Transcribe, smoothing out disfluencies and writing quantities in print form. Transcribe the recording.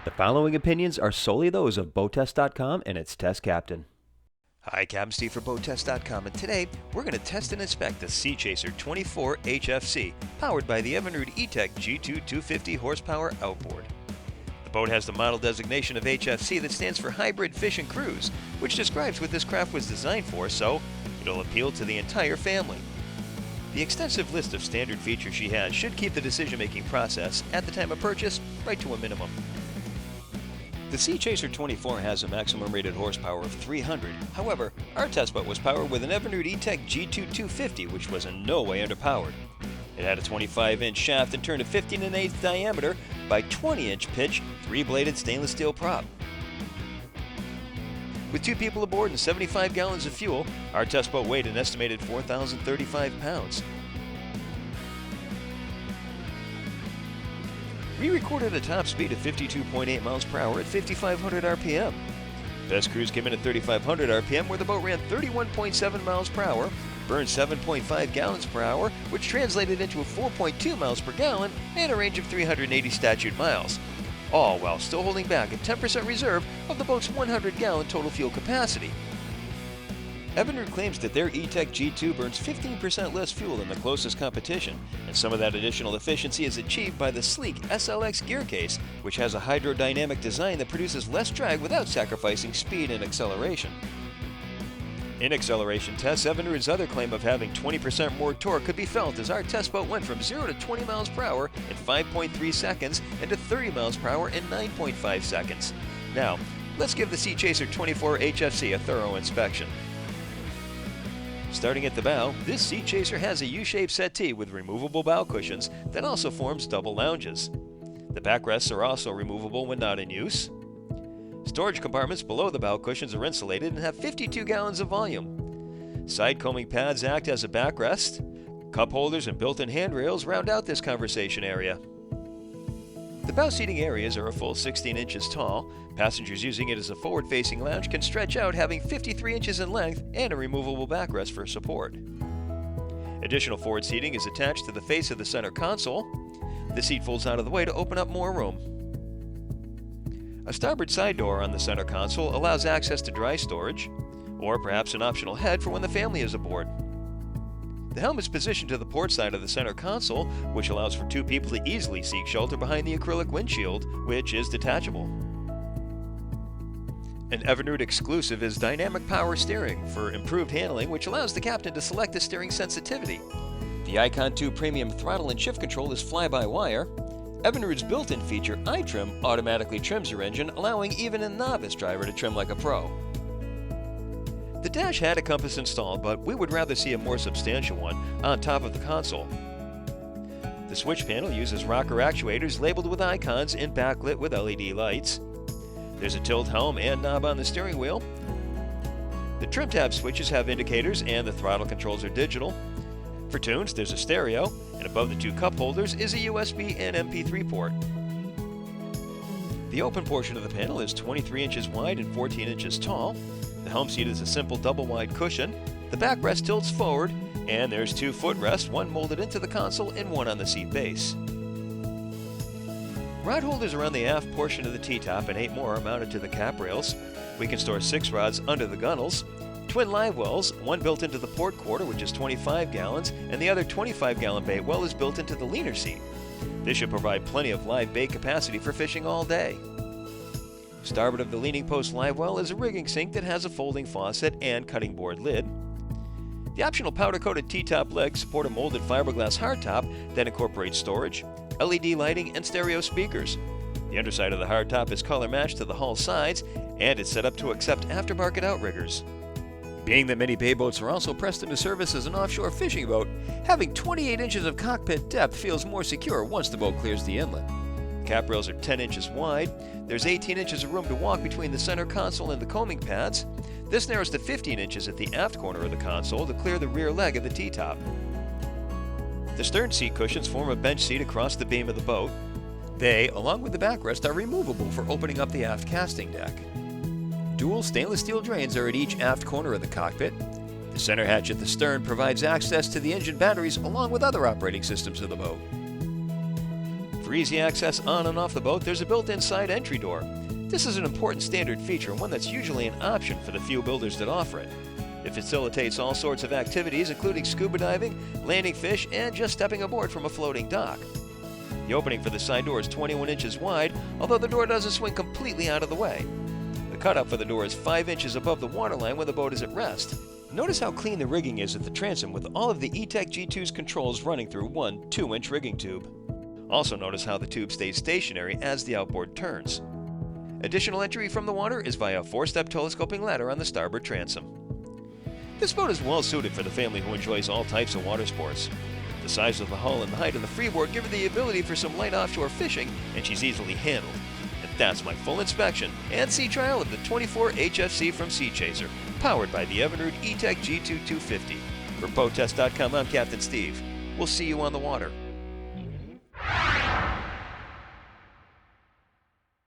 The following opinions are solely those of BoatTEST.com and its test captain. Hi, Captain Steve for BoatTEST.com, and today we're going to test and inspect the Sea Chaser 24 HFC, powered by the Evinrude E-Tech G2 250 horsepower outboard. The boat has the model designation of HFC that stands for Hybrid Fish and Cruise, which describes what this craft was designed for, so it'll appeal to the entire family. The extensive list of standard features she has should keep the decision-making process at the time of purchase right to a minimum. The Sea Chaser 24 has a maximum rated horsepower of 300. However, our test boat was powered with an Evinrude E-Tech G2 250, which was in no way underpowered. It had a 25-inch shaft and turned a 15 1/8 diameter by 20-inch pitch, 3-bladed stainless steel prop. With 2 people aboard and 75 gallons of fuel, our test boat weighed an estimated 4,035 pounds. We recorded a top speed of 52.8 miles per hour at 5,500 RPM. Best cruise came in at 3,500 RPM, where the boat ran 31.7 miles per hour, burned 7.5 gallons per hour, which translated into a 4.2 miles per gallon and a range of 380 statute miles, all while still holding back a 10% reserve of the boat's 100-gallon total fuel capacity. Evinrude claims that their E-Tech G2 burns 15% less fuel than the closest competition, and some of that additional efficiency is achieved by the sleek SLX gear case, which has a hydrodynamic design that produces less drag without sacrificing speed and acceleration. In acceleration tests, Evinrude's other claim of having 20% more torque could be felt as our test boat went from 0 to 20 miles per hour in 5.3 seconds and to 30 miles per hour in 9.5 seconds. Now, let's give the Sea Chaser 24 HFC a thorough inspection. Starting at the bow, this Sea Chaser has a U-shaped settee with removable bow cushions that also forms double lounges. The backrests are also removable when not in use. Storage compartments below the bow cushions are insulated and have 52 gallons of volume. Side combing pads act as a backrest. Cup holders and built-in handrails round out this conversation area. The bow seating areas are a full 16 inches tall. Passengers using it as a forward-facing lounge can stretch out, having 53 inches in length and a removable backrest for support. Additional forward seating is attached to the face of the center console. The seat folds out of the way to open up more room. A starboard side door on the center console allows access to dry storage, or perhaps an optional head for when the family is aboard. The helm is positioned to the port side of the center console, which allows for 2 people to easily seek shelter behind the acrylic windshield, which is detachable. An Evinrude exclusive is dynamic power steering for improved handling, which allows the captain to select the steering sensitivity. The Icon 2 premium throttle and shift control is fly-by-wire. Evinrude's built-in feature, iTrim, automatically trims your engine, allowing even a novice driver to trim like a pro. The dash had a compass installed, but we would rather see a more substantial one on top of the console. The switch panel uses rocker actuators labeled with icons and backlit with LED lights. There's a tilt helm and knob on the steering wheel. The trim tab switches have indicators and the throttle controls are digital. For tunes, there's a stereo, and above the 2 cup holders is a USB and MP3 port. The open portion of the panel is 23 inches wide and 14 inches tall. The helm seat is a simple double-wide cushion. The backrest tilts forward, and there's 2 footrests, one molded into the console and one on the seat base. Rod holders are on the aft portion of the T-top and 8 more are mounted to the cap rails. We can store 6 rods under the gunnels. Twin live wells, one built into the port quarter, which is 25 gallons, and the other 25-gallon bait well is built into the leaner seat. This should provide plenty of live bait capacity for fishing all day. Starboard of the leaning post live well is a rigging sink that has a folding faucet and cutting board lid. The optional powder-coated T-top legs support a molded fiberglass hardtop that incorporates storage, LED lighting, and stereo speakers. The underside of the hardtop is color-matched to the hull sides, and it's set up to accept aftermarket outriggers. Being that many bay boats are also pressed into service as an offshore fishing boat, having 28 inches of cockpit depth feels more secure once the boat clears the inlet. Cap rails are 10 inches wide. There's 18 inches of room to walk between the center console and the combing pads. This narrows to 15 inches at the aft corner of the console to clear the rear leg of the T-top. The stern seat cushions form a bench seat across the beam of the boat. They, along with the backrest, are removable for opening up the aft casting deck. Dual stainless steel drains are at each aft corner of the cockpit. The center hatch at the stern provides access to the engine batteries along with other operating systems of the boat. For For easy access on and off the boat, there's a built-in side entry door. This is an important standard feature and one that's usually an option for the few builders that offer it. It facilitates all sorts of activities, including scuba diving, landing fish, and just stepping aboard from a floating dock. The opening for the side door is 21 inches wide, although the door doesn't swing completely out of the way. The cutout for the door is 5 inches above the waterline when the boat is at rest. Notice how clean the rigging is at the transom with all of the E-TEC G2's controls running through one 2-inch rigging tube. Also notice how the tube stays stationary as the outboard turns. Additional entry from the water is via a 4-step telescoping ladder on the starboard transom. This boat is well suited for the family who enjoys all types of water sports. The size of the hull and the height of the freeboard give her the ability for some light offshore fishing, and she's easily handled. And that's my full inspection and sea trial of the 24 HFC from Sea Chaser, powered by the Evinrude E-TEC G2 250. For BoatTEST.com, I'm Captain Steve. We'll see you on the water.